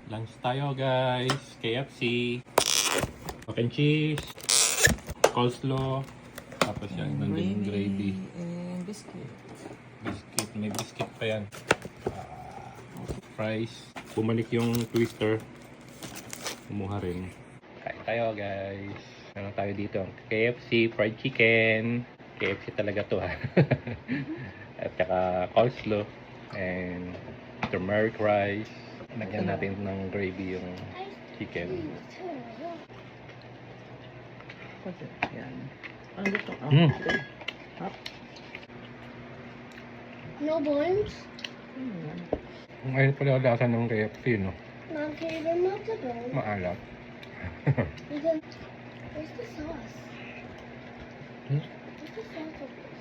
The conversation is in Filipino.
Lunch tayo guys. KFC. Mac and cheese. Coleslaw. Tapos yan, nandun yung gravy. And biscuit. Biscuit. May biscuit pa yan. Fries. Bumalik yung twister. Kumuha rin. Kain tayo guys. Ano tayo dito? KFC, fried chicken. KFC talaga to ha. At saka coleslaw. And turmeric rice. Lagyan natin ng gravy yung chicken. Yan. Ang gusto ko. Mm. No buns? Ngayon pala lasa ng KFC, no? Mom, can you remove the bone? Maalat. Because where's the sauce? Hmm? Where's the sauce?